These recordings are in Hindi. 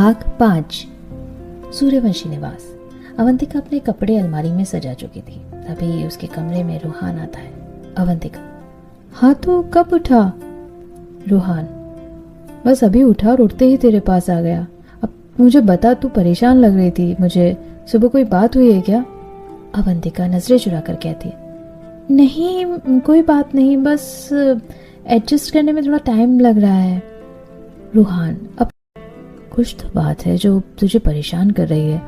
भाग 5। सूर्यवंशी निवास। अवंतिका अपने कपड़े अलमारी में सजा चुकी थी। तभी उसके कमरे में रूहान आता है। अवंतिका, हाँ तो कब उठा? रूहान, बस अभी उठा और उठते ही तेरे पास आ गया। अब मुझे बता, तू परेशान लग रही थी, मुझे सुबह कोई बात हुई है क्या? अवंतिका नजरें चुरा कर कहती है, नहीं कोई बात नहीं, बस एडजस्ट करने में थोड़ा टाइम लग रहा है। रूहान, अब कुछ तो बात है जो तुझे परेशान कर रही है।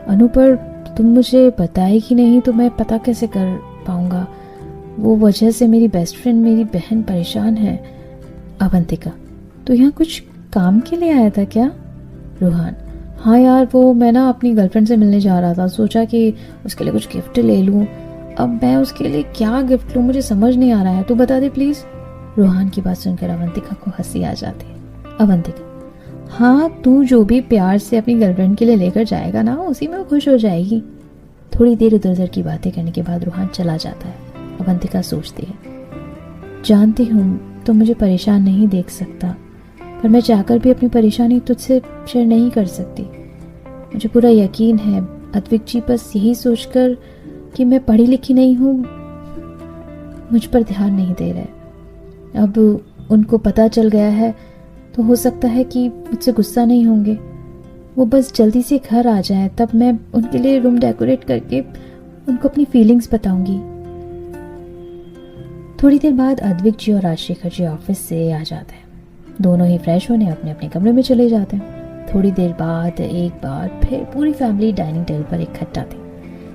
अनु, पर तुम मुझे बताएगी नहीं तो मैं पता कैसे कर पाऊंगा? वो वजह से मेरी बेस्ट फ्रेंड, मेरी बहन परेशान है। अवंतिका, तो यहाँ कुछ काम के लिए आया था क्या? रूहान, हाँ यार, वो मैं ना अपनी गर्लफ्रेंड से मिलने जा रहा था, सोचा कि उसके लिए कुछ गिफ्ट ले लूँ। अब मैं उसके लिए क्या गिफ्ट लूँ मुझे समझ नहीं आ रहा है, तू बता दे प्लीज। रूहान की बात सुनकर अवंतिका को हंसी आ जाती है। अवंतिका, हाँ तू जो भी प्यार से अपनी गर्लफ्रेंड के लिए लेकर जाएगा ना, उसी में वो खुश हो जाएगी। थोड़ी देर इधर उधर की बातें करने के बाद रूहान चला जाता है। अवंतिका सोचती है, जानती हूँ तो मुझे परेशान नहीं देख सकता, पर मैं चाहकर भी अपनी परेशानी तुझसे शेयर नहीं कर सकती। मुझे पूरा यकीन है अद्विक जी बस यही सोचकर कि मैं पढ़ी लिखी नहीं हूँ, मुझ पर ध्यान नहीं दे रहे। अब उनको पता चल गया है तो हो सकता है कि मुझसे गुस्सा नहीं होंगे। वो बस जल्दी से घर आ जाए, तब मैं उनके लिए रूम डेकोरेट करके उनको अपनी फीलिंग्स बताऊंगी। थोड़ी देर बाद अद्विक जी और राजशेखर जी ऑफिस से आ जाते हैं। दोनों ही फ्रेश होने अपने अपने कमरे में चले जाते हैं। थोड़ी देर बाद एक बार फिर पूरी फैमिली डाइनिंग टेबल पर इकट्ठा थी।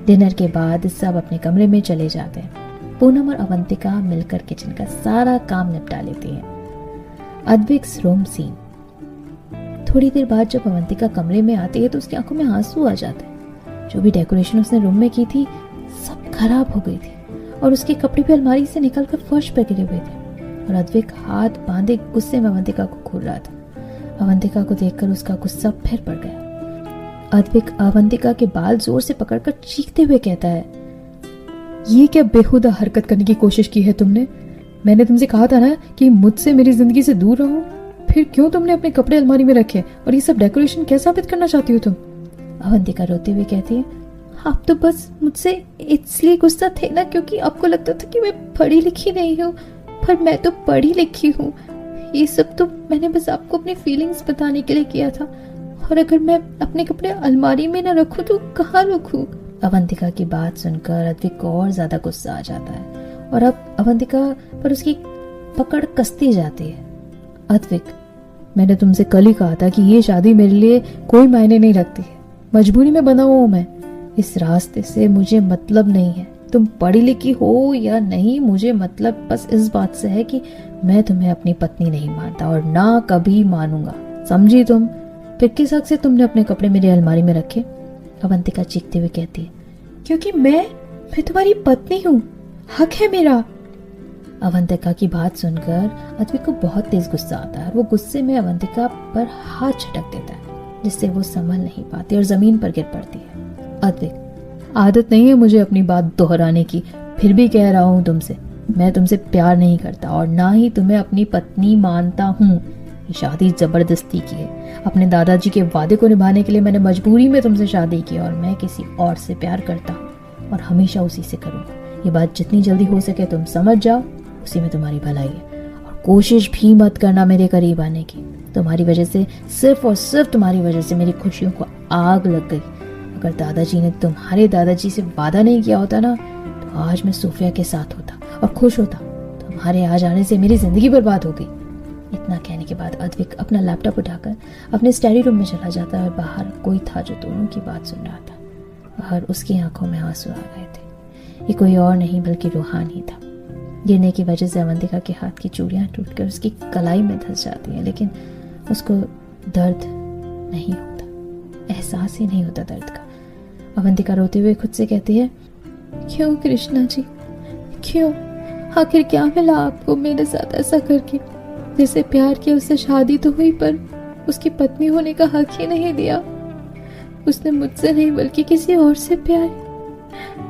डिनर के बाद सब अपने कमरे में चले जाते हैं। पूनम और अवंतिका मिलकर किचन का सारा काम निपटा लेती हैं। अद्विक्स रूम सीन। थोड़ी देर बाद जब अवंतिका कमरे में आती है तो उसकी आंखों में आंसू आ जाते हैं। जो भी डेकोरेशन उसने रूम में की थी सब खराब हो गई थी और उसके कपड़े भी अलमारी से निकलकर फर्श पर गिरे हुए थे और अद्विक हाथ बांधे गुस्से में अवंतिका को घूर रहा था। अवंतिका को देखकर उसका गुस्सा फिर बढ़ गया। अद्विक अवंतिका के बाल जोर से पकड़कर चीखते हुए कहता है, ये क्या बेहुदा हरकत करने की कोशिश की है तुमने? मैंने तुमसे कहा था ना कि मुझसे मेरी जिंदगी से दूर रहो, फिर क्यों तुमने अपने कपड़े अलमारी में रखे और ये सब डेकोरेशन क्या साबित करना चाहती हो तुम? अवंतिका रोते हुए कहती है, आप तो बस मुझसे इसलिए गुस्सा थे ना क्योंकि आपको लगता था कि मैं पढ़ी लिखी नहीं हूँ, पर मैं तो पढ़ी लिखी हूँ। ये सब तो मैंने बस आपको अपनी फीलिंग्स बताने के लिए किया था, और अगर मैं अपने कपड़े अलमारी में न रखूं तो कहाँ रखूं? अवंतिका की बात सुनकर अद्विक को और ज्यादा गुस्सा आ जाता है और अब अवंतिका पर उसकी पकड़ कसती जाती है। अद्विक, मैंने तुमसे कल ही कहा था कि ये शादी मेरे लिए कोई मायने नहीं रखती है, मजबूरी में बना हुआ हूं मैं। इस रास्ते से मुझे मतलब नहीं है, तुम पढ़ी लिखी हो या नहीं, मुझे मतलब बस इस बात से है कि मैं तुम्हें अपनी पत्नी नहीं मानता और ना कभी मानूंगा, समझी तुम? फिर किस हक से तुमने अपने कपड़े मेरी अलमारी में रखे? अवंतिका चीखते हुए कहती है, क्योंकि मैं तुम्हारी पत्नी हूँ, हक है मेरा। अवंतिका की बात सुनकर अद्विक को बहुत तेज गुस्सा आता है और वो गुस्से में अवंतिका पर हाथ झटक देता है, जिससे वो संभल नहीं पाती और जमीन पर गिर पड़ती है। अद्विक, आदत नहीं है मुझे अपनी बात दोहराने की, फिर भी कह रहा हूँ तुमसे, मैं तुमसे प्यार नहीं करता और ना ही तुम्हें अपनी पत्नी मानता हूँ। ये शादी जबरदस्ती की है। अपने दादाजी के वादे को निभाने के लिए मैंने मजबूरी में तुमसे शादी की और मैं किसी और से प्यार करता हूँ और हमेशा उसी से करूँगा। ये बात जितनी जल्दी हो सके तुम समझ जाओ, उसी में तुम्हारी भलाई है। और कोशिश भी मत करना मेरे करीब आने की। तुम्हारी वजह से, सिर्फ और सिर्फ तुम्हारी वजह से मेरी खुशियों को आग लग गई। अगर दादाजी ने तुम्हारे दादाजी से वादा नहीं किया होता ना, तो आज मैं सोफिया के साथ होता और खुश होता। तुम्हारे आ जाने से मेरी जिंदगी बर्बाद हो गई। इतना कहने के बाद अद्विक अपना लैपटॉप उठाकर अपने स्टडी रूम में चला जाता है और बाहर कोई था जो दोनों की बात सुन रहा था। बाहर उसकी आंखों में आंसू आ गए थे। ये कोई और नहीं बल्कि रूहान ही था। गिरने की वजह से अवंतिका के हाथ की चूड़ियां टूटकर उसकी कलाई में धंस जाती हैं, लेकिन उसको दर्द नहीं होता, एहसास ही नहीं होता दर्द का। अवंतिका रोते हुए खुद से कहती है, क्यों कृष्णा जी, क्यों? आखिर क्या मिला आपको मेरे साथ ऐसा करके? जिसे प्यार किया उससे शादी तो हुई, पर उसकी पत्नी होने का हक ही नहीं दिया। उसने मुझसे नहीं बल्कि किसी और से प्यार,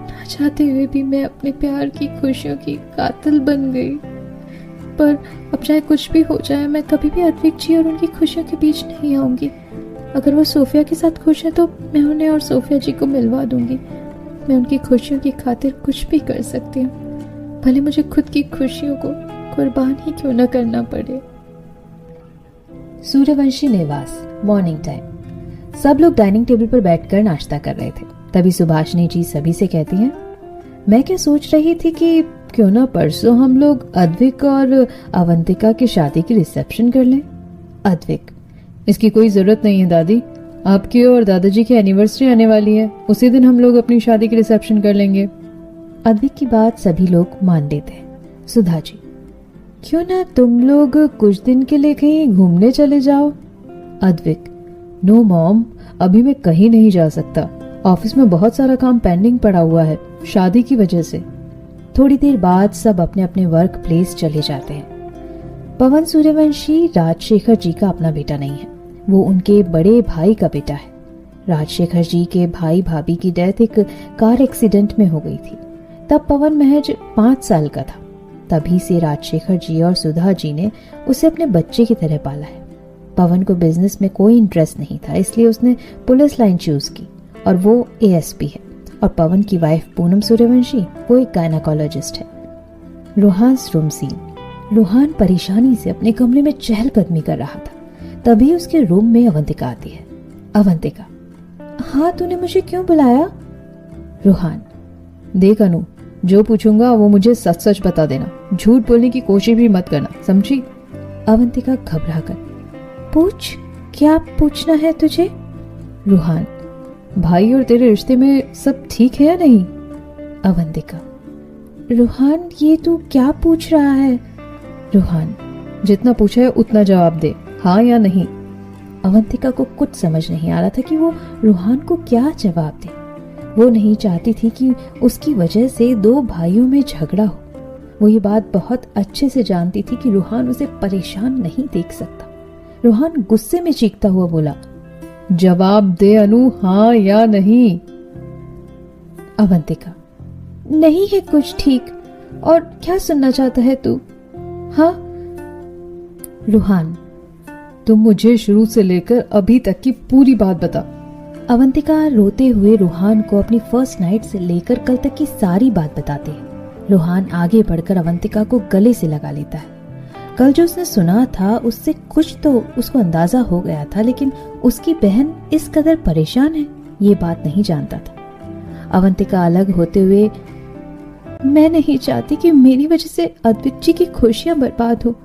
ना चाहते हुए भी मैं अपने प्यार की खुशियों की कातिल बन गई। पर अब चाहे कुछ भी हो जाए, मैं कभी भी अद्विक जी और उनकी खुशियों के बीच नहीं आऊंगी। अगर वो सोफिया के साथ खुश है तो मैं उन्हें और सोफिया जी को मिलवा दूंगी। मैं उनकी खुशियों की खातिर कुछ भी कर सकती हूँ, भले मुझे खुद की खुशियों को कुर्बान ही क्यों न करना पड़े। सूर्यवंशी निवास, मॉर्निंग टाइम। सब लोग डाइनिंग टेबल पर बैठकर नाश्ता कर रहे थे। तभी सुभाषिनी जी सभी से कहती हैं, मैं क्या सोच रही थी कि क्यों ना परसों हम लोग अद्विक और अवंतिका की शादी की रिसेप्शन कर लें। अद्विक, इसकी कोई जरूरत नहीं है दादी, आपकी और दादाजी की एनिवर्सरी आने वाली है, उसी दिन हम लोग अपनी शादी की रिसेप्शन कर लेंगे। अद्विक की बात सभी लोग मान लेते हैं। सुधा जी, क्यों ना तुम लोग कुछ दिन के लिए कहीं घूमने चले जाओ। अद्विक, नो मॉम, अभी मैं कहीं नहीं जा सकता, ऑफिस में बहुत सारा काम पेंडिंग पड़ा हुआ है शादी की वजह से। थोड़ी देर बाद सब अपने अपने वर्क प्लेस चले जाते हैं। पवन सूर्यवंशी राजशेखर जी का अपना बेटा नहीं है, वो उनके बड़े भाई का बेटा है। राजशेखर जी के भाई भाभी की डेथ एक कार एक्सीडेंट में हो गई थी। तब पवन महज 5 साल का था। तभी से राजशेखर जी और सुधा जी ने उसे अपने बच्चे की तरह पाला है। पवन को बिजनेस में कोई इंटरेस्ट नहीं था, इसलिए उसने पुलिस लाइन चूज की और वो एएसपी है। और पवन की वाइफ पूनम सूर्यवंशी वो एक गायनाकोलॉजिस्ट है। रूहान्स रूम सीन। रूहान परेशानी से अपने कमरे में चहलकदमी कर रहा था। तभी उसके रूम में अवंतिका आती है। अवंतिका, हाँ तूने मुझे क्यों बुलाया? रूहान, देख अनु, जो पूछूंगा वो मुझे सच सच बता देना, झूठ बोलने की कोशिश भी मत करना, समझी? अवंतिका घबरा कर, पूछ, क्या पूछना है तुझे? रूहान, भाई और तेरे रिश्ते में सब ठीक है या नहीं? अवंतिका, रूहान ये तू क्या पूछ रहा है? रूहान, जितना पूछा है उतना जवाब दे, हाँ या नहीं। अवंतिका को कुछ समझ नहीं आ रहा था कि वो रूहान को क्या जवाब दे। वो नहीं चाहती थी कि उसकी वजह से 2 भाइयों में झगड़ा हो। वो ये बात बहुत अच्छे से जानती थी कि रूहान उसे परेशान नहीं देख सकता। रूहान गुस्से में चीखता हुआ बोला, जवाब दे अनु, हाँ या नहीं। अवंतिका, नहीं है कुछ ठीक, और क्या सुनना चाहता है तू? हाँ। रूहान, तुम मुझे शुरू से लेकर अभी तक की पूरी बात बता। अवंतिका रोते हुए रूहान को अपनी फर्स्ट नाइट से लेकर कल तक की सारी बात बताती है। रूहान आगे बढ़कर अवंतिका को गले से लगा लेता है। कल जो उसने सुना था उससे कुछ तो उसको अंदाजा हो गया था, लेकिन उसकी बहन इस कदर परेशान है ये बात नहीं जानता था। अवंतिका अलग होते हुए, मैं नहीं चाहती कि मेरी वजह से अद्विक जी की खुशियां बर्बाद हो।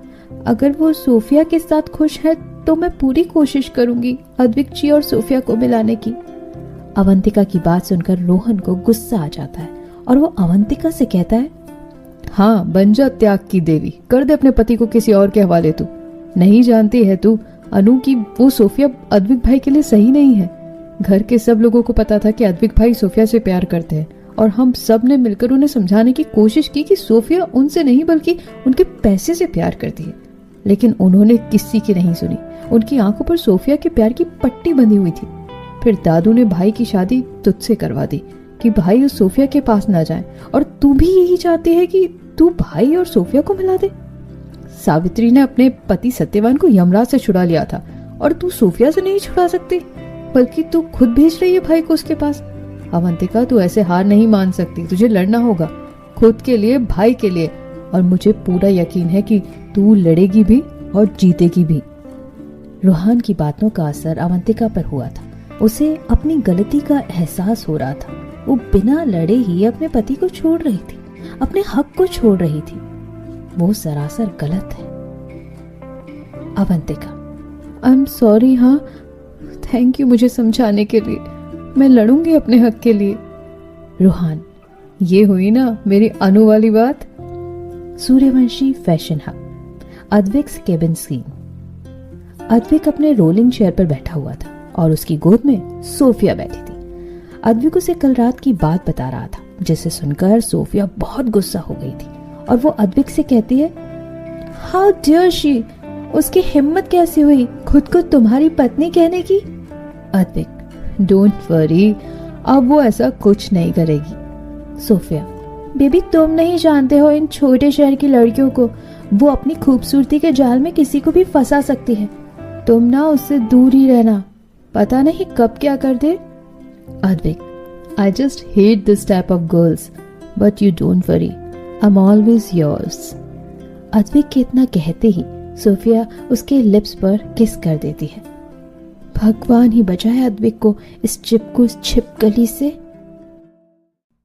अगर वो सोफिया के साथ खुश है तो मैं पूरी कोशिश करूंगी अद्विक जी और सोफिया को मिलाने की। अवंतिका की बात सुनकर रोहन को गुस्सा आ जाता है और वो अवंतिका से कहता है, हाँ बन जा त्याग की देवी, कर दे अपने पति को किसी और के हवाले। तू नहीं जानती है तू अनु की वो सोफिया अद्विक भाई के लिए सही नहीं है। घर के सब लोगों को पता था कि अद्विक भाई सोफिया से प्यार करते हैं और हम सब ने मिलकर उन्हें समझाने की कोशिश की कि सोफिया उनसे नहीं बल्कि उनके पैसे से प्यार करती है, लेकिन उन्होंने किसी की नहीं सुनी। उनकी आंखों पर सोफिया के प्यार की पट्टी बंधी हुई थी। फिर दादू ने भाई की शादी तुझसे करवा दी कि भाई उस सोफिया के पास ना जाए, और तू भी यही चाहती है कि तू भाई और सोफिया को मिला दे। सावित्री ने अपने पति सत्यवान को यमराज से छुड़ा लिया था और तू सोफिया से नहीं छुड़ा सकती, बल्कि तू खुद भेज रही है भाई को उसके पास। अवंतिका, तू ऐसे हार नहीं मान सकती, तुझे लड़ना होगा खुद के लिए, भाई के लिए, और मुझे पूरा यकीन है कि तू लड़ेगी भी और जीतेगी भी। रूहान की बातों का असर अवंतिका पर हुआ था। उसे अपनी गलती का एहसास हो रहा था। वो बिना लड़े ही अपने पति को छोड़ रही थी, अपने हक को छोड़ रही थी। वो सरासर गलत है। अवंतिका, आई एम सॉरी, हाँ थैंक यू मुझे समझाने के लिए, मैं लड़ूंगी अपने हक के लिए। रूहान, ये हुई ना मेरी अनु वाली बात। Suryavanshi fashion hub. Advik's cabin scene. Advik अपने रोलिंग चेयर पर बैठा हुआ था और उसकी गोद में सोफिया बैठी थी। अद्विक उसे कल रात की बात बता रहा था, जिसे सुनकर सोफिया बहुत गुस्सा हो गई थी और वो अद्विक से कहती है, हाउ डियर शी, उसकी हिम्मत कैसी हुई खुद को तुम्हारी पत्नी कहने की। अद्विक, डोंट वरी, अब वो ऐसा कुछ नहीं करेगी। सोफिया, बेबी तुम नहीं जानते हो इन छोटे शहर की लड़कियों को, वो अपनी खूबसूरती के जाल में किसी को भी फंसा सकती है, तुम ना उससे दूर ही रहना। पता नहीं कब क्या कर दे। Advik, I just hate this type of girls, but you don't worry, I am always yours. Advik के इतना कहते ही सोफिया उसके लिप्स पर किस कर देती है। भगवान ही बचाए अद्विक को इस चिपकू छिपकली से।